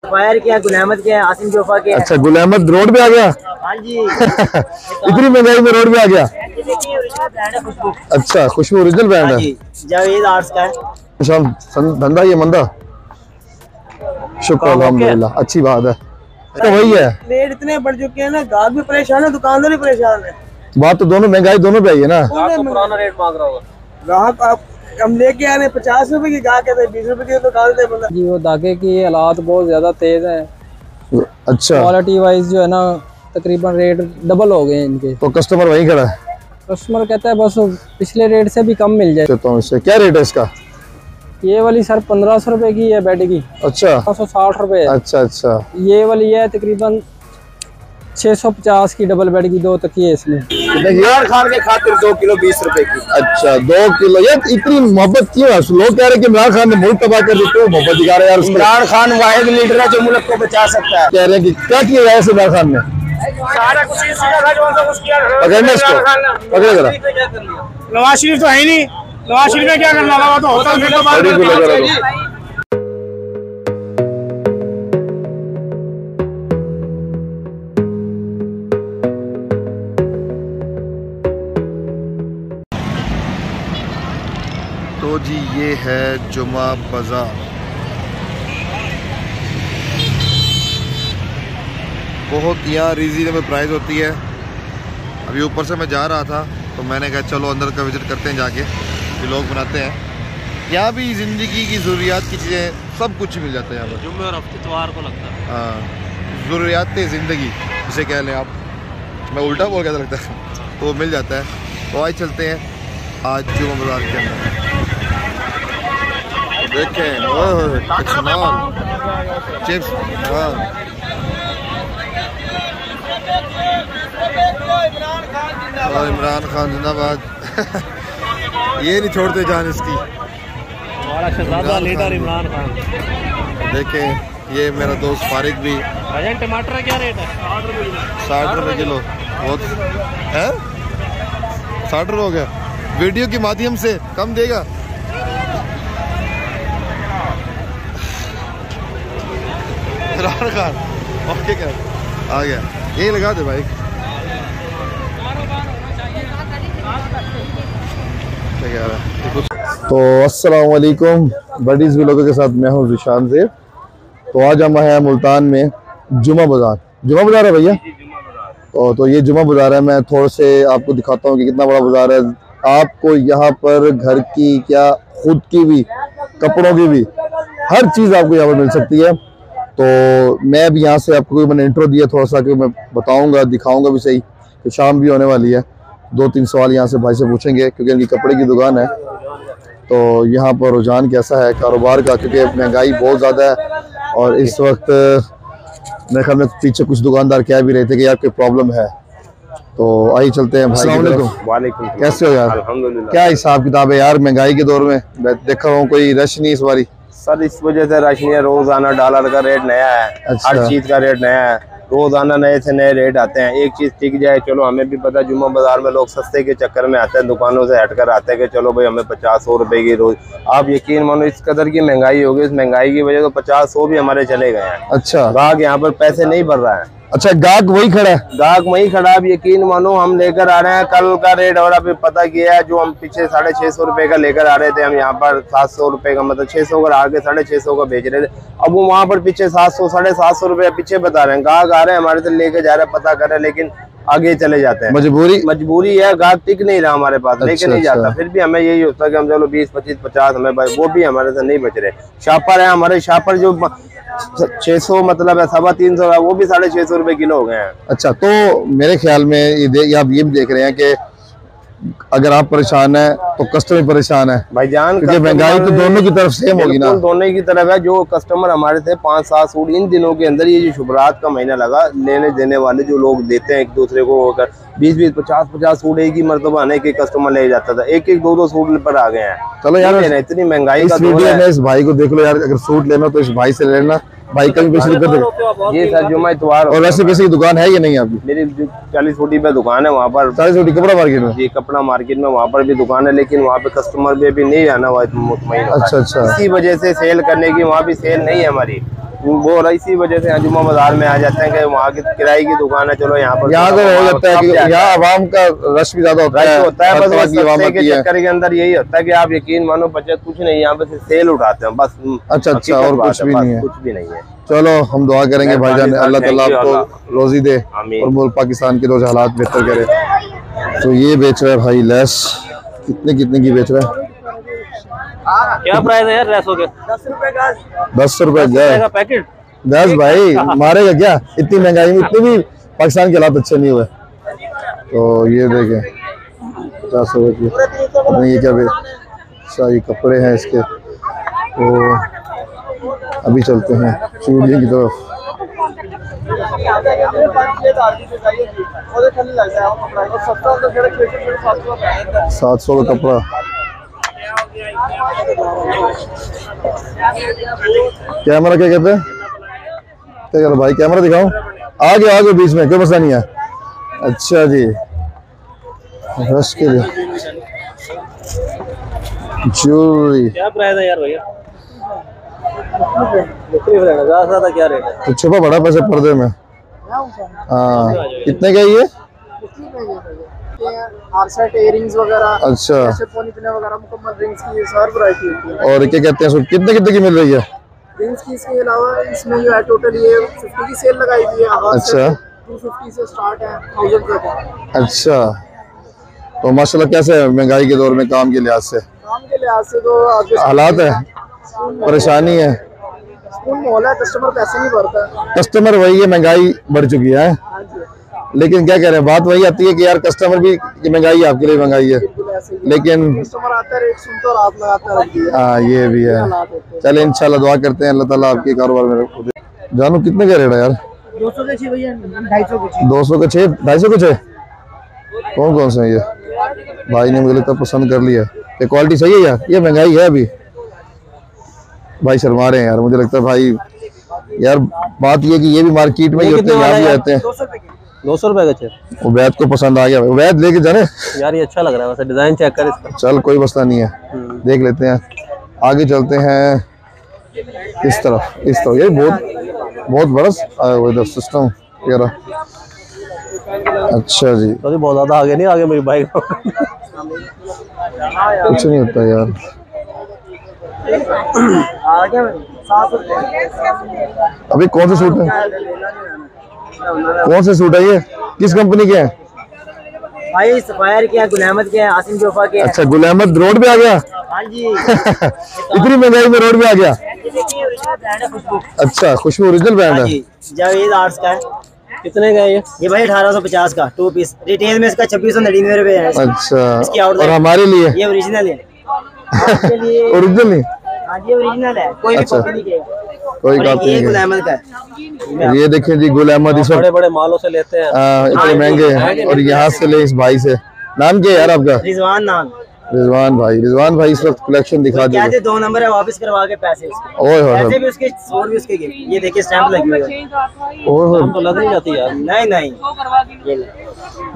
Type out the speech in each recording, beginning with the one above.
Fire क्या, गुल अहमद क्या, आसिम जोफा क्या। अच्छा, गुल अहमद रोड पे आ गया। हाँ जी। इतनी महंगाई में रोड पे आ गया। अच्छा, खुशबू ओरिजिनल ब्रांड है। जावेद आर्ट्स का है। धंधा ये मंदा, शुक्र अल्हम्दुलिल्लाह, अच्छी बात है। तो वही है, रेट इतने बढ़ चुके हैं ना, गाहक भी परेशान है, दुकानदार भी परेशान है। बात तो दोनों, महंगाई दोनों पे आई है ना। पुराना रेट मांग रहा होगा ग्राहक। आप हम लेके आ रहे हैं 50 रुपए की, गाहक कहते हैं 20 रुपए की दुकान दे बंदा जी। वो धागे की हालात बहुत ज्यादा तेज है। अच्छा, क्वालिटी वाइज जो है ना, तकरीबन रेट डबल हो गए इनके। तो कस्टमर वहीं खड़ा है। कस्टमर कहता है बस पिछले रेट से भी कम मिल जाए। तो इससे क्या रेट है इसका? ये वाली सर 1500 रुपए की है बेड की। अच्छा, 160 रुपए। अच्छा अच्छा। ये वाली है तकरीबन 650 की, डबल बेड की, 2 तकिए इसमें। इमरान खान के खातिर 2 किलो 20 रुपए की। अच्छा, 2 किलो। यार इतनी मोहब्बत क्यों है? लोग कह रहे हैं कि इमरान खान ने मुल्क तबाह कर दी, क्यों मोहब्बत दिखा रहे हैं यार? इमरान खान वाहिद लीडर है जो मुल्क को बचा सकता है। कह रहे हैं कि क्या किया है इमरान खान ने? सारा कुछ पकड़ना इसको, पकड़े जरा। नवाज शरीफ तो है ही नहीं, नवाज शरीफ में क्या करना लगा, तो होटल फिर तो बात तो जी ये है जुमा बाजार। बहुत यहाँ रीजनेबल प्राइस होती है। अभी ऊपर से मैं जा रहा था तो मैंने कहा चलो अंदर का विजिट करते हैं, जाके व्लॉग बनाते हैं। यहाँ भी ज़िंदगी की ज़रूरियात की चीज़ें सब कुछ मिल जाता है यहाँ पर। जुम्मे और हफ्ते इतवार को लगता है। हाँ, ज़रूरियात ज़िंदगी जिसे कह लें आप, मैं उल्टा बोल कैसा लगता है, तो वो मिल जाता है। तो आज चलते हैं आज जुमा बाजार के अंदर, देखें चिप्स। हाँ, इमरान खान जिंदाबाद। ये नहीं छोड़ते जान इसकी, हमारा शहजादा लीडर इमरान खान। देखें ये मेरा दोस्त फारिक भी। टमाटर क्या रेट है? 60 रुपए किलो। बहुत है, 60 रुपये हो गया। वीडियो के माध्यम से कम देगा। इमरान खान ओके क्या आ गया, यही लगा दे भाई। तो अस्सलाम वालेकुम बडीज़ व्लॉगर के साथ मैं हूँ ज़िशान ज़ेब। तो आज हम हैं मुल्तान में जुमा बाज़ार। जुमा बाज़ार है भैया। तो ये जुमा बाज़ार है। मैं थोड़े से आपको दिखाता हूँ कि कितना बड़ा बाज़ार है। आपको यहाँ पर घर की क्या, खुद की भी, कपड़ों की भी, हर चीज़ आपको यहाँ पर मिल सकती है। तो मैं भी यहाँ से आपको मैंने इंट्रो दिया थोड़ा सा कि मैं बताऊँगा, दिखाऊँगा भी सही। तो शाम भी होने वाली है, 2-3 सवाल यहाँ से भाई से पूछेंगे क्योंकि इनकी कपड़े की दुकान है। तो यहाँ पर रुझान कैसा है कारोबार का, क्योंकि महंगाई बहुत ज़्यादा है। और इस वक्त मेरे ख्याल में पीछे कुछ दुकानदार कह भी रहे थे कि यार कोई प्रॉब्लम है। तो आइए चलते हैं भाई। वालेकुम, कैसे हो यार? अल्हम्दुलिल्लाह। क्या हिसाब किताब है यार महंगाई के दौर में? मैं देख रहा हूँ कोई रश नहीं इस बारी। सर इस वजह से रश नहीं है, रोजाना डॉलर का रेट नया है। अच्छा। हर चीज का रेट नया है, रोजाना नए से नए रेट आते हैं। एक चीज टिक जाए, चलो हमें भी पता है जुम्मा बाजार में लोग सस्ते के चक्कर में आते हैं, दुकानों से हटकर आते हैं कि चलो भाई हमें 50-100 रुपए की रोज। आप यकीन मानो इस कदर की महंगाई होगी, इस महंगाई की वजह से 50-100 भी हमारे चले गए हैं। अच्छा, गाहक यहाँ पर पैसे नहीं भर रहा है। अच्छा, गाहक वही खड़ा है? गाहक वही खड़ा। अब यकीन मानो हम लेकर आ रहे हैं, कल का रेट और अभी पता किया है, जो हम पीछे 650 रुपए का लेकर आ रहे थे, हम यहाँ पर 700 रुपए का, मतलब 600 का आगे 650 का बेच रहे थे। अब वो वहाँ पर पीछे 700 750 रुपए पीछे बता रहे हैं। गाहक आ रहे हैं हमारे से लेके जा रहे हैं, पता कर रहे हैं, लेकिन आगे चले जाते हैं। मजबूरी है, गाहक टिक नहीं रहा हमारे पास, लेके नहीं जाता। फिर भी हमें यही होता है कि हम चलो 20, 25, 50 हमें, वो भी हमारे से नहीं बच रहे। शापर है हमारे, शापर जो 600 मतलब है 350, वो भी 650 रुपए किलो हो गए हैं। अच्छा, तो मेरे ख्याल में आप ये भी देख रहे हैं कि अगर आप परेशान है तो कस्टमर परेशान है भाईजान, क्योंकि महंगाई तो दोनों की तरफ सेम होगी ना। दोनों की तरफ है। जो कस्टमर हमारे थे 5-7 सूट इन दिनों के अंदर, ये जो शुभरात का महीना लगा, लेने देने वाले जो लोग देते हैं एक दूसरे को, 20-20, 50-50 सूट एक ही मरतबा आने के कस्टमर ले जाता था, एक 2-2 सूट पर आ गए हैं। चलो यार, इतनी महंगाई का दौर है। इस भाई को देख लो यार, अगर सूट लेना तो इस भाई से लेना, भाई का भी पैसे कर दो। ये सर जुम्मा इतवार। और वैसे पैसे की दुकान है या नहीं आपकी? मेरी 40 फुटी पे दुकान है, वहाँ पर 40 फुटी कपड़ा मार्केट में। जी, कपड़ा मार्केट में वहाँ पर भी दुकान है, लेकिन वहाँ पे कस्टमर भी अभी नहीं आना हुआ मुतमईन। अच्छा अच्छा, इसी वजह से सेल करने की, वहाँ भी सेल नहीं है हमारी। वो इसी वजह से जुम्मा बाजार में आ जाते हैं कि वहाँ की किराए की दुकान है, चलो यहाँ पर यहाँ तो हो जाता है कि यहाँ आवाम का रश भी ज्यादा होता है, बस सस्ते के चक्कर के अंदर यही होता है कि आप यकीन मानो बचत कुछ नहीं, यहाँ पे सेल उठाते हैं बस। अच्छा, और कुछ भी नहीं है? कुछ भी नहीं है। चलो हम दुआ करेंगे भाईजान, अल्लाह ताला आपको रोजी दे और मुल्क पाकिस्तान के रोज हालात बेहतर करे। तो ये बेच रहा है भाई लेस, कितने की बेच रहा है? क्या प्राइस है यार लेसों के? 10 रुपए का। 10 रुपए गैस पैकेट? गैस भाई मारेगा क्या इतनी महंगाई में? इतने भी पाकिस्तान के हालात अच्छे नहीं हुए। तो ये देखें 50 रुपए की, नहीं ये क्या बेच, अच्छा ये कपड़े हैं इसके। तो अभी चलते हैं चूड़ियों की तरफ। 700 का कपड़ा। कैमरा क्या कहते हैं? क्या कहते भाई, कैमरा दिखाऊं? आगे बीच में कोई मसला नहीं है। अच्छा जी, रश के लिए ज्वेलरी। क्या प्राइस है यार भैया? ज्यादा क्या रेट है? तो छुपा बड़ा पैसे पर्दे में। हाँ कितने का ये? इयरिंग्स वगैरह, अच्छा वगैरह मुकम्मल रिंग्स की सारी वैरायटी होती है। और क्या कहते हैं कितने की मिल रही है? रिंग्स की इसके अलावा इसमें जो है टोटल ये 50 की सेल लगाई हुई है। अच्छा 250 से स्टार्ट है, 1000 तक है। अच्छा, तो माशाल्लाह कैसे है महंगाई के दौर में काम के लिहाज से? काम के लिहाज से तो हालात है, परेशानी है, माहौल है, कस्टमर पैसे नहीं भरता। कस्टमर वही है, महंगाई बढ़ चुकी है। लेकिन क्या कह रहे हैं, बात वही आती है कि यार कस्टमर भी महंगाई है, आपके लिए महंगाई है, लेकिन कस्टमर आता है रेट सुनता और हाथ लगाता है। हाँ ये भी है। चले इंशाल्लाह दुआ करते हैं अल्लाह ताला आपके कारोबार में। जानू कितने का रेट है यार? 200 के 6 भैया, 250 के 6। 200 के 6, 250 के 6। कौन से हैं ये? भाई ने मुझे लगता है पसंद कर लिया। ये क्वालिटी सही है यार? ये महंगाई है अभी, भाई शर्मा रहे हैं यार। मुझे लगता है भाई यार बात ये कि ये भी मार्केट में ही होते हैं, यहाँ भी रहते हैं। 200 रुपए का चेक। उबैद को पसंद आ गया, उबैद लेके जाने यार ये अच्छा लग रहा है वैसे, डिजाइन चेक कर इसका। चल कोई मसला नहीं है, देख लेते हैं। आगे चलते हैं इस तरफ, ये बहुत बड़ा इधर सिस्टम वगैरह। अच्छा जी, तो बहुत ज्यादा आगे नहीं, आगे मेरी बाइक कुछ नहीं होता यार। अभी कौन से सूट है, कौन से सूट है ये, किस कंपनी के हैं भाई? सफायर के हैं, गुल अहमद के हैं, आसिम जोफा के हैं। अच्छा गुल अहमद रोड पे आ गया। हाँ जी इतनी महंगाई में रोड पे आ गया। अच्छा खुशबू ओरिजिनल ब्रांड है, जावेद आर्ट्स का है। कितने का है ये? भाई 1850 का 2 पीस, रिटेल में इसका 2699 रुपए है। अच्छा और हमारे लिए ये ओरिजिनल है। ओरिजिनल नहीं? हाँ जी ओरिजिनल है, कोई भी कॉपी नहीं है। कोई कॉपी नहीं। गुल अहमद का है। ये देखें जी गुल अहमद इस बड़े बड़े मालों से लेते हैं, इतने महंगे, और यहाँ से ले इस भाई से। नाम क्या है यार आपका? रिजवान नाम। रिजवान भाई इस वक्त कलेक्शन दिखा दे। 2 नंबर है, वापस करवा के पैसे उसके। ओए होए पैसे भी उसके और भी उसके गिफ्ट। ये देखिए स्टैंप लगी हुई है। ओए होए हम तो लग नहीं जाती यार। नहीं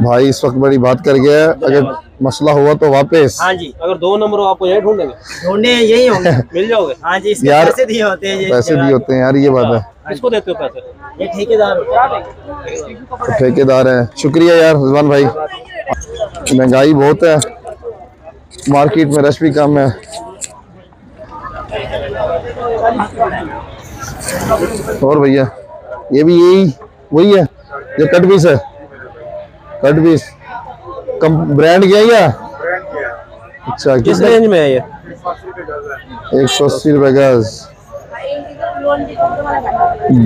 भाई इस वक्त बड़ी बात कर गया है, अगर मसला हुआ तो वापस। हाँ जी, अगर 2 नंबर हो आपको यही ढूंढेंगे, ढूंढने यही होंगे। मिल जाओगे। हाँ जी, इसके यार पैसे दिए होते हैं। पैसे दिए होते हैं यार, ये बात है। किसको देते हो पैसे? ये ठेकेदार तो ठेकेदार है। शुक्रिया यार रिजवान भाई। महंगाई बहुत है, मार्केट में रश भी कम है। और भैया ये भी वही है, ये कट पीस है, कट पीस कम ब्रांड क्या है या? अच्छा किस रेंज में है ये? 180 रुपए गज,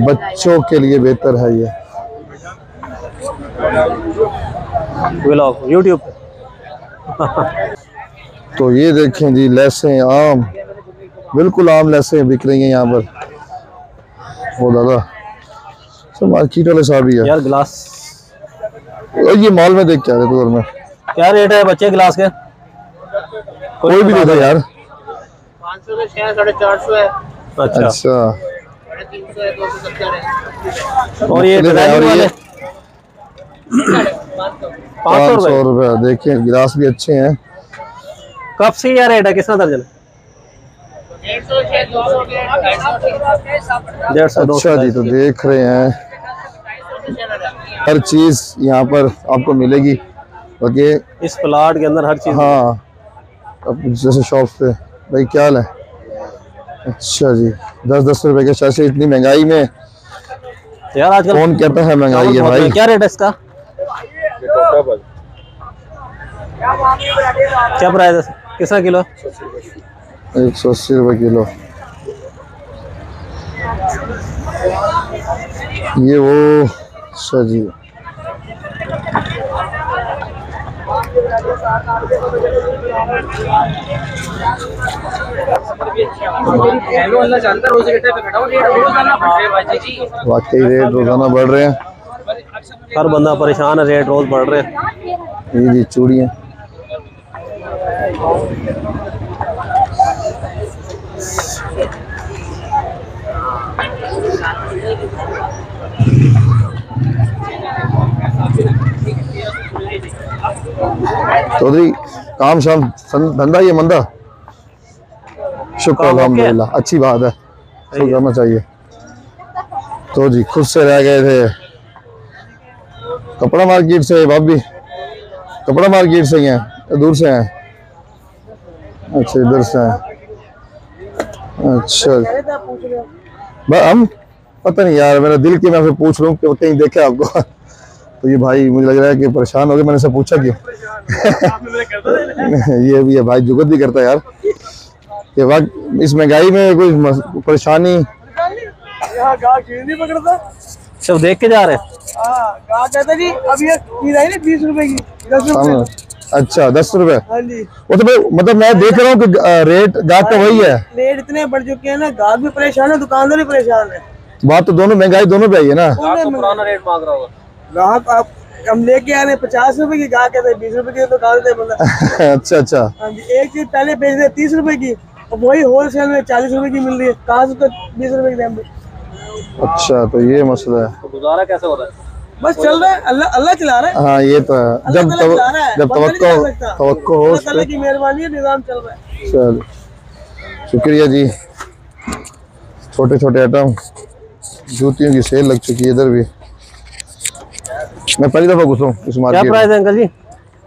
बच्चों के लिए बेहतर है ये। व्लॉग यूट्यूब पे। तो ये देखें जी लेसें आम, बिल्कुल आम लेसें बिक रही हैं यहाँ पर। वो दादा सब मार्केट वाले साहब ही है यार। ग्लास और ये मॉल में देख क्या रहे तो में क्या रेट है बच्चे ग्लास के? कोई भी दे दो यार। 500 के 6 450 है। अच्छा 350 है, 270 है। और ये डिजाइनिंग वाले 500 रुपए। देखिए गिलास भी अच्छे हैं। कब से यार रेट है, कितना दर्जन? अच्छा जी, तो देख रहे हैं हर चीज यहाँ पर आपको मिलेगी। बाकी इस प्लाट के अंदर हर चीज। हाँ, अब जैसे शॉप पे भाई क्या हाल है। अच्छा जी, 10-10 रुपए के चाचे, इतनी महंगाई में यार आजकल कौन कहता है महंगाई है भाई। क्या रेट है इसका? क्या प्राइस है कितना किलो? 180 रुपए किलो। ये वो। अच्छा जी, वाकई रेट रोजाना बढ़ रहे हैं। हर बंदा परेशान है, रेट रोज बढ़ रहे हैं। ये जी चूड़ियाँ, चौधरी काम शाम धंधा ये मंदा? शुक्र अल्हम्दुलिल्लाह, अच्छी बात है, तो करना चाहिए। तो जी खुद से रह गए थे कपड़ा मार्केट से। भाभी कपड़ा मार्केट से ही हैं, दूर से हैं? अच्छा, इधर से हैं। अच्छा, हम पता नहीं यार, मेरा दिल की मैं आपसे पूछ लूँ कि कहीं देखा आपको। तो ये भाई मुझे लग रहा है कि परेशान हो गए, मैंने से पूछा क्यों। ये भी है भाई, जुगत भी करता है यार। ये वक्त इस महंगाई में कोई परेशानी नहीं पकड़ता, सब देख के जा रहे हैं। कहता जी अब ये चीज आई ना 20 रुपए की, 10 रुपए। अच्छा 10 रुपए। हाँ जी, वो तो मतलब मैं देख रहा हूँ कि रेट गाहक का वही है। रेट इतने बढ़ चुके हैं ना, गाहक भी परेशान है, दुकानदार भी परेशान है। बात तो दोनों, महंगाई दोनों पे आई है ना। पुराना रेट मांग रहा होगा ग्राहक। आप हम लेके आ रहे हैं 50 रुपए की, गाहक कहते हैं 20 रुपए की दुकान से बंदा। अच्छा अच्छा, हाँ जी, एक चीज पहले बेच रहे 30 रुपए की, और वही होलसेल में 40 रुपए की मिल रही है, कहाँ से तो 20 रुपए की दाम पे। अच्छा, तो ये मसला है। तो गुजारा कैसे हो रहा है? बस चल रहा है, अल्लाह अल्लाह चला रहा है। हाँ ये तो है, जब तवक्को हो उस पे। अल्लाह की मेहरबानी है, निजाम चल रहा है। चल शुक्रिया जी। छोटे छोटे आइटम, जूतियों की सेल लग चुकी है इधर भी। मैं पहली दफा घुसा हूँ इस मार्केट। क्या प्राइस है अंकल जी?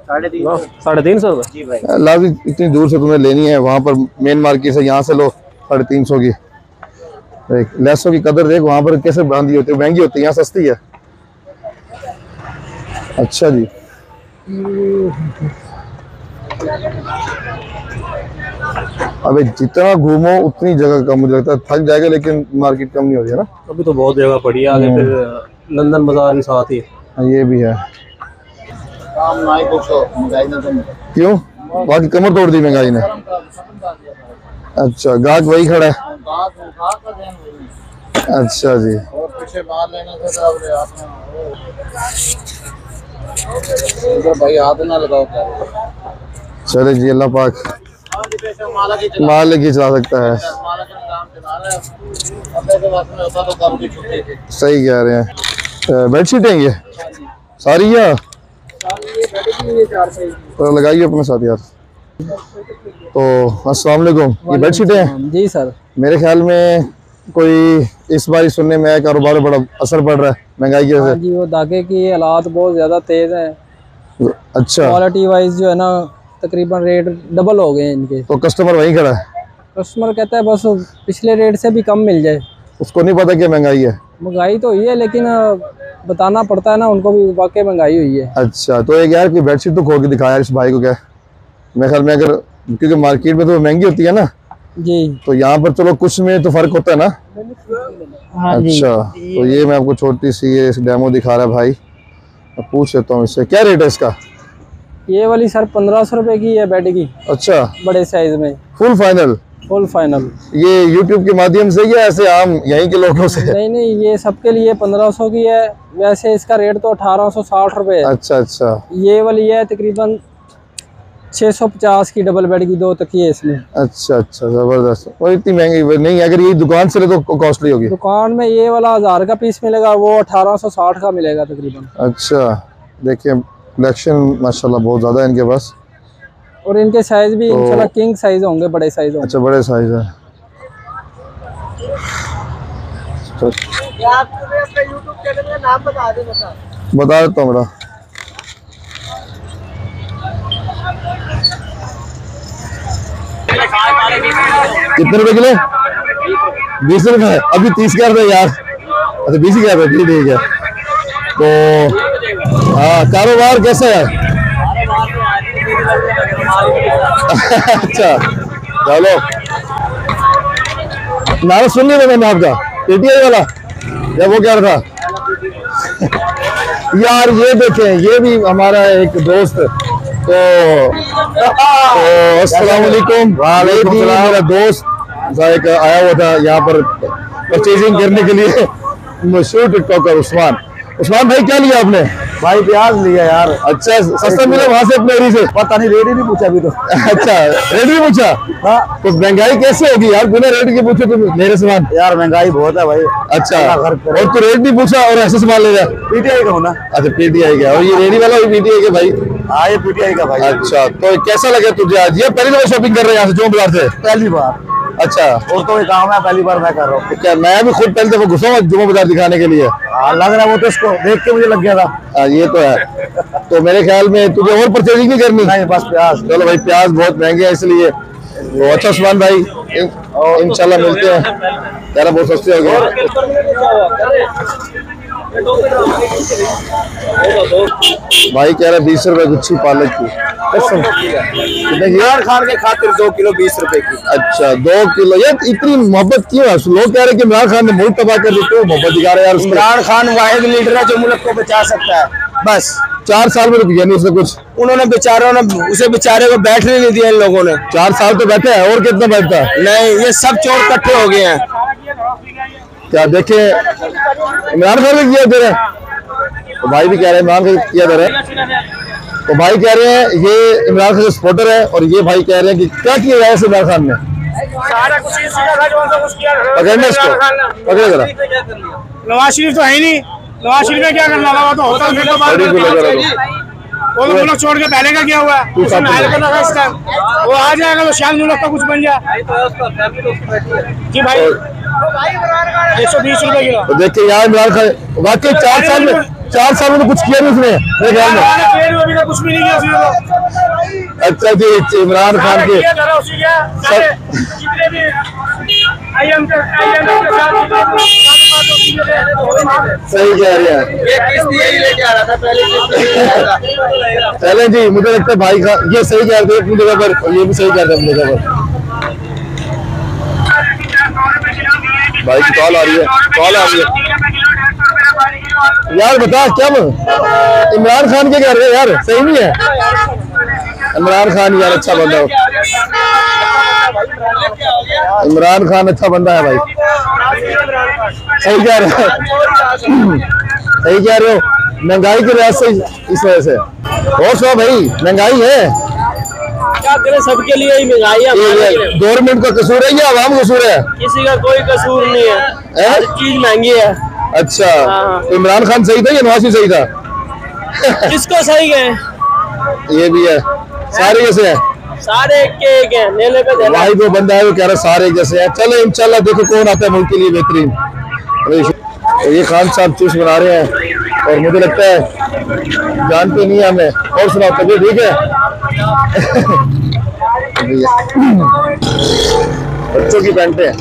350 रुपए। लाजी इतनी दूर से तुम्हें लेनी है, वहाँ पर मेन मार्केट से, यहाँ से लो 350 की। देख लहसों की कदर देख, वहाँ पर कैसे बांधी होती है, महंगी होती है, यहाँ सस्ती है। अच्छा जी, अबे जितना घूमो उतनी जगह कम, मुझे लगता है थक जाएगा, लेकिन मार्केट कम नहीं हो रही है ना। अभी तो बहुत जगह पड़ी है आगे, फिर लंदन बाजार भी साथ ही। ये भी है। क्यों? बाकी कमर तोड़ दी महंगाई ने। अच्छा, गाहक वही खड़ा है। अच्छा जी, भाई हाथ ना लगाओ। चले जी, अल्लाह पाक मालिक ही चला सकता है। सही कह रहे हैं। बेडशीट है ये सारी या तो लगाइए अपने साथ यार। तो अस्सलाम वालेकुम, ये बेडशीट है? जी सर। मेरे ख्याल में कोई इस बार सुनने में आया कारोबार में बड़ा असर पड़ रहा है महंगाई की वजह से। जी, वो धागे की हालात बहुत ज्यादा तेज है। अच्छा, क्वालिटी वाइज जो है ना, तकरीबन रेट डबल हो गए हैं इनके। तो कस्टमर वहीं खड़ा है? कस्टमर कहता है बस पिछले रेट से भी कम मिल जाए। उसको नहीं पता कि महंगाई है। महंगाई तो हुई है, लेकिन बताना पड़ता है ना उनको भी, वाकई महंगाई हुई है। अच्छा, तो एक यार की बेडशीट तो खोल के दिखाया इस भाई को। क्या मेरे ख्याल में, अगर क्योंकि मार्केट में तो महंगी होती है ना जी, तो यहाँ पर चलो कुछ में तो फर्क होता है ना। हाँ अच्छा, तो ये मैं आपको छोटी सी ये डेमो दिखा रहा है भाई। मैं पूछ लेता हूँ इससे, क्या रेट है इसका? ये वाली सर 1500 रुपए की है बेड की। अच्छा, बड़े साइज में। Full final? Full final. ये यूट्यूब के माध्यम से या ऐसे आम यहीं के लोगों से? नहीं नहीं, ये सबके लिए 1500 की है। वैसे इसका रेट तो 1860 रुपए है। अच्छा अच्छा, ये वाली है तकरीबन 650 की, डबल बेड की, 2 तकिए इसमें। अच्छा अच्छा, जबरदस्त। और इतनी महंगी नहीं, अगर ये दुकान से ले तो कॉस्टली होगी। दुकान में ये वाला 1000 का पीस मिलेगा, वो 1860 का मिलेगा तकरीबन। अच्छा, देखिए कलेक्शन माशाल्लाह बहुत ज्यादा है इनके पास। और इनके साइज भी इंशाल्लाह किंग साइज होंगे, बड़े साइज होंगे। अच्छा, बड़े साइज है। आप अपने यूट्यूब चैनल का नाम बता दे। बता देता हूँ बेटा। कितने रुपए किलो? 20 रुपए। अभी 30 कह रहे यार। अच्छा 20 कह रहे, ठीक है। तो हाँ, कारोबार कैसा है? अच्छा चलो, नारा सुन लिया मैंने आपका, PTI वाला या वो क्या था यार? ये देखें, ये भी हमारा एक दोस्त। तो अस्सलाम वालेकुम। वालेकुम सलाम। मेरा दोस्त एक आया हुआ था यहाँ पर परचेजिंग करने के लिए, मशहूर टिकटॉकर उस्मान। उस्मान भाई क्या लिया आपने? भाई प्याज लिया यार। अच्छा, सस्ता मिला वहां से अपने एरिया से? पता नहीं, रेट ही नहीं पूछा अभी तो। अच्छा, रेट भी पूछा? हाँ। तो महंगाई कैसे होगी यार, बिना रेट के पूछे तुम मेरे सामान? यार महंगाई बहुत है भाई। अच्छा, और तू रेट भी पूछा और ऐसे सामान ले रहा? PTI का होना। अच्छा PTI का। और ये रेडी वाला भी PTI का भाई? हाँ ये PTI का भाई। अच्छा, तो कैसा लगा तुझे आज? ये पहली बार शॉपिंग कर रहे हैं यहाँ से जुमा बाजार से? पहली बार। अच्छा, और तो ये काम है, पहली बार मैं कर रहा हूँ। क्या मैं भी खुद पहले दफा घुसा हूँ जुमा बाजार दिखाने के लिए। लग रहा है वो तो, इसको देख के मुझे लग गया था। ये तो है। तो मेरे ख्याल में तुझे और परचेजिंग नहीं करनी? नहीं, बस प्याज। चलो भाई, प्याज बहुत महंगे हैं इसलिए। तो अच्छा उस्मान भाई, इंशाल्लाह मिलते हैं। कह रहा बहुत सस्ते हो गए भाई। कह रहा 20 रुपए गुच्छी पालक की। इमरान खान के खातिर 2 किलो 20 रुपए की। अच्छा 2 किलो। यार इतनी मोहब्बत क्यों है? लोग कह रहे हैं कि इमरान खान ने मुल्क तबाह कर दिया, मोहब्बत दिखा रहे हैं यार। इमरान खान वाहिद लीडर है जो मुल्क को बचा सकता है। बस 4 साल में तो किया नहीं उसने कुछ। उन्होंने बेचारों ने उसे बेचारे को बैठने नहीं दिया इन लोगों ने। 4 साल तो बैठे हैं, और कितना बैठता है? नहीं, ये सब चोर इकट्ठे हो गए हैं। क्या देखे इमरान खान ने किया तेरे? तो भाई भी कह रहे हैं इमरान खान किया तेरे। तो भाई कह रहे हैं ये इमरान खान के सपोर्टर है, और ये भाई कह रहे हैं कि क्या किया जाए इमरान खान ने? पकड़ने इसको, पकड़े जरा। नवाज शरीफ तो है ही नहीं, नवाज शरीफ ने क्या करना था? वो तो होटल फिर तो बात वो तो मुल्क छोड़ के पहले का क्या हुआ है? वो आ जाएगा तो शायद मुल्क का कुछ बन जाए। जी भाई 120 रुपए किलो। तो देखिए यार इमरान खान वाकई 4 साल में तो कुछ किया नहीं उसने मेरे ख्याल में। कुछ भी नहीं किया उसने। अच्छा जी, इमरान खान के सही कह रहे हैं। चले जी, मुझे लगता है भाई का ये सही कह रहे थे अपनी जगह पर, और ये भी सही कह रहे थे अपनी जगह पर। भाई की कॉल आ रही है, कॉल आ रही है यार। बता क्या इमरान खान के कह रहे हैं यार? सही नहीं है इमरान खान यार, अच्छा बंदा हो। इमरान खान अच्छा बंदा है भाई। सही कह रहे हो, सही कह रहे हो। महंगाई की वजह से, इस वजह से और सो भाई महंगाई है। क्या करें, सबके लिए ही महंगाई है। गवर्नमेंट का कसूर है या आवाम का कसूर है? किसी का कोई कसूर नहीं है, हर चीज महंगी है। अच्छा, तो इमरान खान सही था या नवाज शरीफ सही था? किसको सही गए? ये भी है, सारे जैसे हैं, सारे एक हैं, नेले पे देना। भाई वो बंदा है वो कह रहा सारे एक जैसे हैं। चलो इंशाल्लाह देखो कौन आता है मुल्क के लिए बेहतरीन। तो ये खान साहब चूस बना रहे हैं, और मुझे लगता है जानते नहीं है हमें। और सुनाओ, तबीयत ठीक है? बच्चों की पैंटे हैं।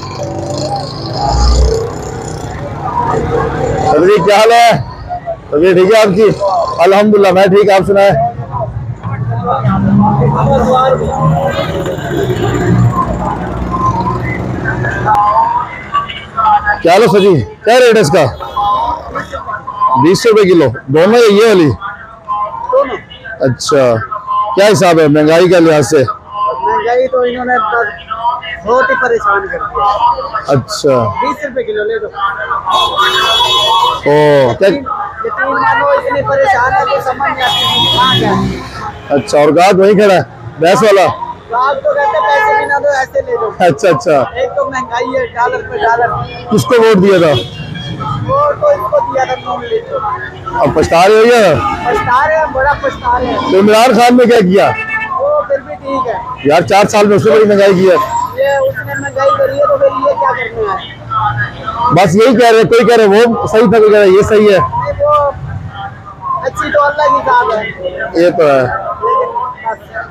जी क्या हाल है? तबीयत ठीक है आपकी? अल्हम्दुलिल्लाह मैं ठीक, आप सुनाए? क्या लो सजी, क्या रेट है इसका? 20 रुपए किलो दोनों, ये वाली? अच्छा, क्या हिसाब है महंगाई का लिहाज से? महंगाई तो इन्होंने बहुत ही परेशान कर दिया। अच्छा 20 रुपए किलो ले दो। ओ क्या? यकीन मानो इतने परेशान है तो समझ नहीं आती कहाँ क्या। अच्छा, और गाहक वही खड़ा है भैंस वाला? आप तो कहते पैसे भी ना दो, ऐसे ले लो। अच्छा अच्छा, एक तो महंगाई है, डॉलर पे डॉलर। किसको वोट दिया था? वोट तो इसको दिया था नॉमिनेट को। अब पछता रहे हो या? पछता रहे हैं, बड़ा पछता रहे हैं। तो इमरान खान ने क्या किया वो फिर भी ठीक है यार? 4 साल में उसने बड़ी महंगाई की है। ये उसने महंगाई करी है तो फिर ये क्या करना है? बस यही कह रहे, कोई कह रहे वो सही था, कोई कह रहे ये सही है। अच्छी तो अल्लाह की जात है। ये तो है।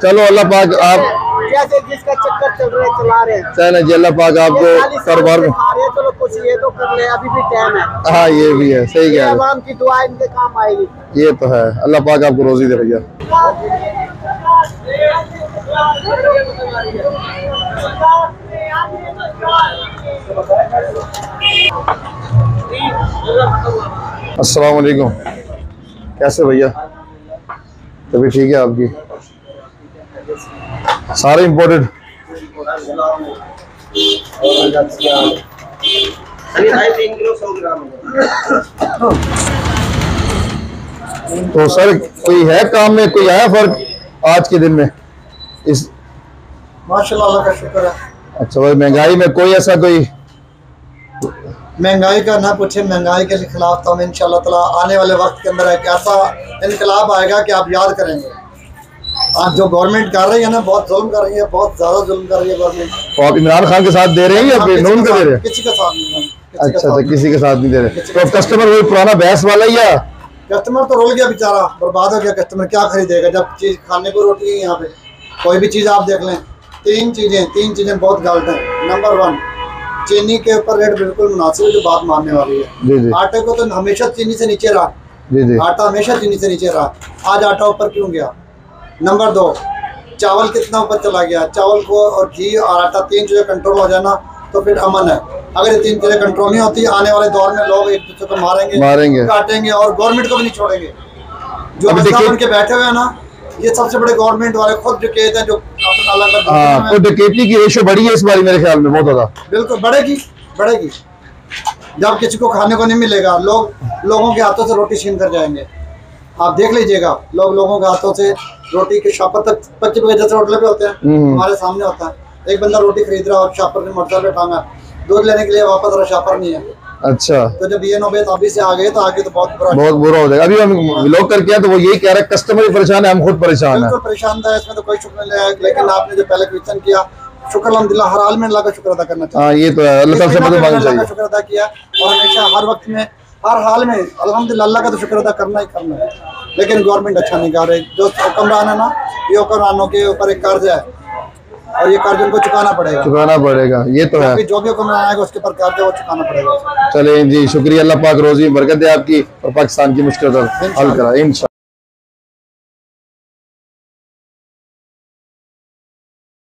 चलो अल्लाह पाक आप जैसे जिसका चक्कर चल रहे चला रहे हैं। चले जी, अल्लाह पाक आपको कारोबार में। चलो कुछ ये तो कर ले, अभी भी टाइम है। हाँ ये भी है, सही कह रहे हैं। आवाम की दुआ इनके काम आएगी। ये तो है, अल्लाह पाक आपको रोजी दे भैया। अस्सलाम वालेकुम, कैसे भैया? तभी ठीक है आपकी? सारे इम्पोर्टेड। तो सर कोई है काम में, कोई आया फर्क आज के दिन में इस? माशाल्लाह, अल्लाह का शुक्र है। अच्छा भाई, महंगाई में कोई ऐसा कोई? महंगाई का ना पूछे, महंगाई के खिलाफ तो हम इंशाल्लाह ताला आने वाले वक्त के अंदर एक ऐसा इनकलाब आएगा कि आप याद करेंगे। आज जो गवर्नमेंट कर रही है ना, बहुत जुल्म कर रही है, बहुत ज्यादा जुल्म कर रही है गवर्नमेंट। तो आप इमरान खान के साथ दे रहे हैं या फिर नून का दे रहे हैं? किसी का साथ नहीं। अच्छा, किसी के साथ नहीं दे रहे। तो कस्टमर वही पुराना भैंस वाला ही या? कस्टमर तो रुल गया बेचारा, बर्बाद हो गया। कस्टमर क्या खरीदेगा जब चीज खाने को रोटी है। यहाँ पे कोई भी चीज आप देख लें, तीन चीजें बहुत गलत हैं। नंबर 1, चीनी के ऊपर रेट बिल्कुल मुनासिब, जो बात मानने वाली है। जी जी। आटे को तो हमेशा चीनी से नीचे रहा। जी जी। आटा हमेशा चीनी से नीचे रहा, आज आटा ऊपर क्यों गया? नंबर 2, चावल कितना ऊपर चला गया। चावल को और घी और आटा, 3 चीजें कंट्रोल हो जाना तो फिर अमन है। अगर ये 3 चीजें कंट्रोल नहीं होती, आने वाले दौर में लोग एक दूसरे को मारेंगे, काटेंगे और गवर्नमेंट को भी नहीं छोड़ेंगे। जो बन के बैठे हुए हैं ना, ये सबसे बड़े गवर्नमेंट वाले खुद डकैत हैं, जो हाँ, तो डकैती की रेशो बढ़ी है इस बार मेरे ख्याल में बहुत ज्यादा। बिल्कुल बढ़ेगी। जब किसी को खाने को नहीं मिलेगा, लोगों के हाथों से रोटी छीन कर जाएंगे। आप देख लीजिएगा, लोगों के हाथों से रोटी के शॉपर तक 25 रुपए जैसे होटल पे होते हैं, हमारे सामने होता है। एक बंदा रोटी खरीद रहा है और शॉपर ने मोटरसाइकिल पे टांगा, दूध लेने के लिए वापस रहा, शॉपर नहीं है। अच्छा, तो जब ये नौबत अभी से आ गए तो आगे तो बहुत बुरा हो जाएगा। अभी हम व्लॉग करके आए तो वो यही कह रहे हैं कस्टमर परेशान है, हम खुद परेशान है। परेशान था, इसमें तो कोई शुक्र नहीं है। लेकिन आपने जो पहले क्वेश्चन किया, शुक्र अल्हम्दुलिल्लाह, हर हाल में अल्लाह का शुक्र अदा करना चाहिए। हाँ ये तो है, अल्लाह ताला से मदद मांगनी चाहिए। शुक्र अदा किया और हमेशा हर वक्त में हर हाल में अल्हम्दुलिल्लाह अल्लाह का तो शुक्र अदा करना ही करना है। लेकिन गवर्नमेंट अच्छा नहीं कर रही। जो हुक्मरान है ना, ये हुक्मरानों के ऊपर एक कर्ज है और ये कर्ज उनको चुकाना पड़ेगा। ये तो है, जो भी हुक्मरान आएगा उसके ऊपर कर्ज है, वो चुकाना पड़ेगा। चले जी, शुक्रिया, अल्लाह पाक रोजी बरकत दे आपकी और पाकिस्तान की मुश्किल हल करा इंशाल्लाह।